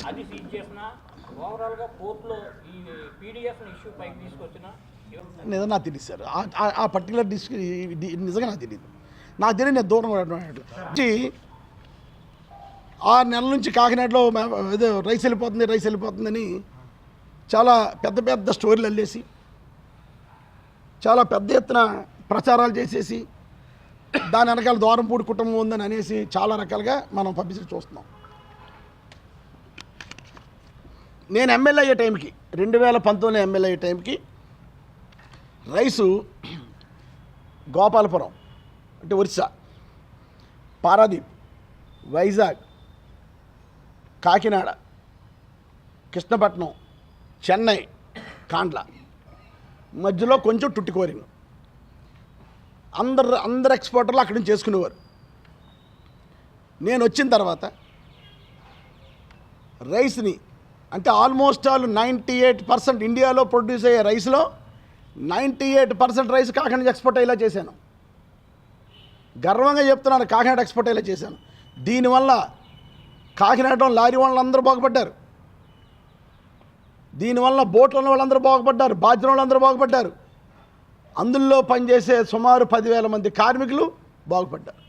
అది సీజ్ చేసిన ఓవరాల్గా కోర్టులో ఈ పీడిఎఫ్ ఇష్యూ పైకి తీసుకొచ్చిన నిజంగా నాకు తెలియదు సార్. ఆ పర్టికులర్ నిజంగా నాకు తెలియదు. నాకు తెలియదు, నేను దూరం 6 నెలల నుంచి కాకినాడలో ఏదో రైస్ వెళ్ళిపోతుందని చాలా పెద్ద పెద్ద స్టోరీలు అల్లేసి చాలా పెద్ద ఎత్తున ప్రచారాలు చేసేసి దాని వెనకాల ద్వారంపూడి కుటుంబం ఉందని అనేసి చాలా రకాలుగా మనం పబ్లిసిటీ చూస్తున్నాం. నేను ఎమ్మెల్యే అయ్యే టైంకి 2019 ఎమ్మెల్యే అయ్యే టైంకి రైసు గోపాలపురం అంటే ఒరిస్సా, పారాదీప్, వైజాగ్, కాకినాడ, కృష్ణపట్నం, చెన్నై, కాండ్ల మధ్యలో కొంచెం టుట్టికోరింగ్ అందరు ఎక్స్పోర్టర్లు అక్కడి నుంచి చేసుకునేవారు. నేను వచ్చిన తర్వాత రైస్ని అంటే ఆల్మోస్ట్ ఆల్ 98% ఇండియాలో ప్రొడ్యూస్ అయ్యే రైస్లో 98% రైస్ కాకినాడ ఎక్స్పోర్ట్ అయ్యేలా చేశాను. గర్వంగా చెప్తున్నాను, కాకినాడ ఎక్స్పోర్ట్ అయ్యేలా చేశాను. దీనివల్ల కాకినాడలో లారీ వాళ్ళందరూ బాగుపడ్డారు, దీనివల్ల బోట్ల వాళ్ళందరూ బాగుపడ్డారు, బాధ్యుల వాళ్ళందరూ బాగుపడ్డారు. అందులో పనిచేసే సుమారు 10,000 మంది కార్మికులు బాగుపడ్డారు.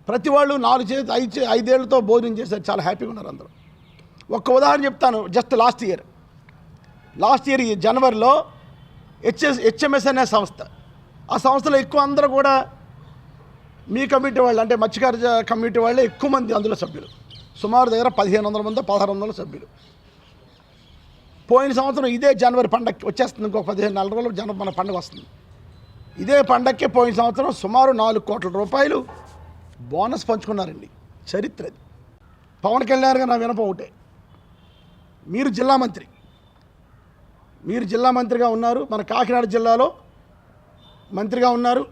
ప్రతి వాళ్ళు 4-5 ఏళ్లతో భోజనం చేశారు, చాలా హ్యాపీగా ఉన్నారు అందరూ. ఒక్క ఉదాహరణ చెప్తాను. జస్ట్ లాస్ట్ ఇయర్ ఈ జనవరిలో హెచ్ఎంఎస్ అనే సంస్థ, ఆ సంస్థలో ఎక్కువ అందరూ కూడా మీ కమిటీ వాళ్ళు అంటే మత్స్యకార కమిటీ వాళ్ళే ఎక్కువ మంది అందులో సభ్యులు. సుమారు దగ్గర 1,500 మంది 1,600 సభ్యులు. పోయిన సంవత్సరం ఇదే జనవరి పండగకి వచ్చేస్తుంది, ఇంకొక 15 రోజులు జనవరి మన పండుగ వస్తుంది. ఇదే పండగకి పోయిన సంవత్సరం సుమారు 4 కోట్ల రూపాయలు బోనస్ పంచుకున్నారండి. చరిత్ర అది. పవన్ కళ్యాణ్ గారు నా వినపం ఒకటే, మీరు జిల్లా మంత్రిగా ఉన్నారు, మన కాకినాడ జిల్లాలో మంత్రిగా ఉన్నారు.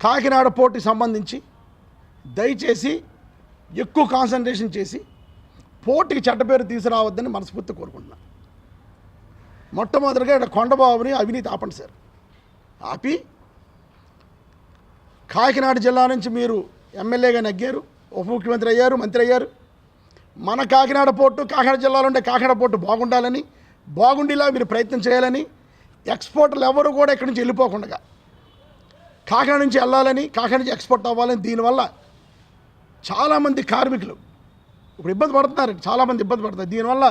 కాకినాడ పోర్టుకి సంబంధించి దయచేసి ఎక్కువ కాన్సన్ట్రేషన్ చేసి పోర్టుకి చెడ్డ పేరు తీసుకురావద్దని మనస్ఫూర్తి కోరుకుంటున్నాను. మొట్టమొదటిగా ఇక్కడ కొండబాబుని అవినీతి ఆపండి సార్. ఆపి కాకినాడ జిల్లా నుంచి మీరు ఎమ్మెల్యేగా నెగ్గారు, ఉప ముఖ్యమంత్రి అయ్యారు, మంత్రి అయ్యారు. మన కాకినాడ పోర్టు, కాకినాడ జిల్లాలో ఉండే కాకినాడ పోర్టు బాగుండేలా మీరు ప్రయత్నం చేయాలని, ఎక్స్పోర్టర్లు ఎవరు కూడా ఇక్కడి నుంచి వెళ్ళిపోకుండా కాకినాడ నుంచి వెళ్ళాలని, కాకినాడ నుంచి ఎక్స్పోర్ట్ అవ్వాలని. దీనివల్ల చాలామంది కార్మికులు ఇప్పుడు ఇబ్బంది పడుతున్నారు, చాలామంది ఇబ్బంది పడుతున్నారు. దీనివల్ల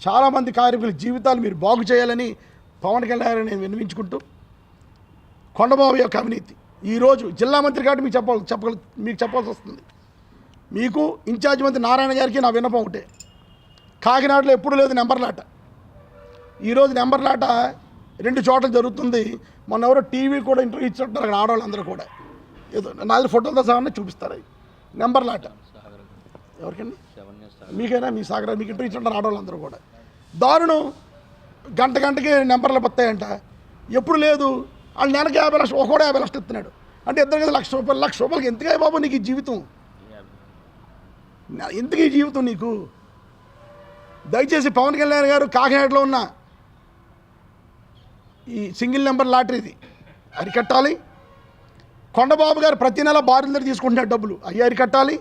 చాలామంది కార్మికుల జీవితాలు మీరు బాగు చేయాలని పవన్ కళ్యాణ్ నేను విన్నవించుకుంటూ, కొండబాబు యొక్క అవినీతి ఈరోజు జిల్లా మంత్రి కాబట్టి మీకు చెప్పాల్సి వస్తుంది. మీకు ఇన్ఛార్జ్ మంత్రి నారాయణ గారికి నా విన్నపం ఒకటే, కాకినాడలో ఎప్పుడు లేదు నెంబర్లాట. ఈరోజు నెంబర్లాట 2 చోట్ల జరుగుతుంది. మొన్న ఎవరో టీవీ కూడా ఇంటర్వ్యూ ఇచ్చుంటారు అక్కడ ఆడవాళ్ళందరూ కూడా, ఏదో నా దగ్గర ఫోటోలతో సహా చూపిస్తారు. అవి నెంబర్లాట ఎవరికండి, మీకైనా మీ సాగర్ మీకు ఇంటర్వ్యూ ఇచ్చుంటారు ఆడవాళ్ళందరూ కూడా. దారుణం, గంటకి నెంబర్లు వస్తాయంట. ఎప్పుడు లేదు. వాళ్ళు నెలకి 50 లక్షలు, ఒకడు 50 లక్షలు ఇస్తున్నాడు అంటే ఇద్దరు కదా ₹1,00,000. ₹1,00,000 ఎందుకే బాబు నీకు ఈ జీవితం, ఎందుకు ఈ జీవితం నీకు? దయచేసి పవన్ కళ్యాణ్ గారు కాకినాడలో ఉన్న ఈ సింగిల్ నెంబర్ లాటరీది అరికట్టాలి. కొండబాబు గారు ప్రతి నెల బారుల దగ్గర తీసుకుంటున్నాడు డబ్బులు, అవి అరికట్టాలి.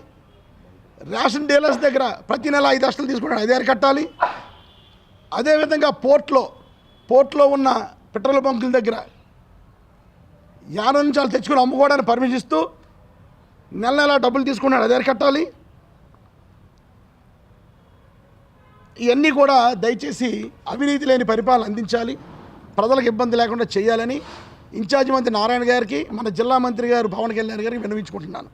రేషన్ డీలర్స్ దగ్గర ప్రతి నెల 5 లక్షలు తీసుకుంటాడు, అది అరికట్టాలి. అదేవిధంగా పోర్ట్లో ఉన్న పెట్రోల్ బంకుల దగ్గర యానం నుంచి వాళ్ళు తెచ్చుకొని అమ్ముకోవడానికి పర్మిషన్ ఇస్తూ నెల డబ్బులు తీసుకున్నాడు, అది అరికట్టాలి. ఇవన్నీ కూడా దయచేసి అవినీతి లేని పరిపాలన అందించాలి, ప్రజలకు ఇబ్బంది లేకుండా చేయాలని ఇన్ఛార్జ్ మంత్రి నారాయణ గారికి, మన జిల్లా మంత్రి గారు పవన్ కళ్యాణ్ గారికి విన్నవించుకుంటున్నాను.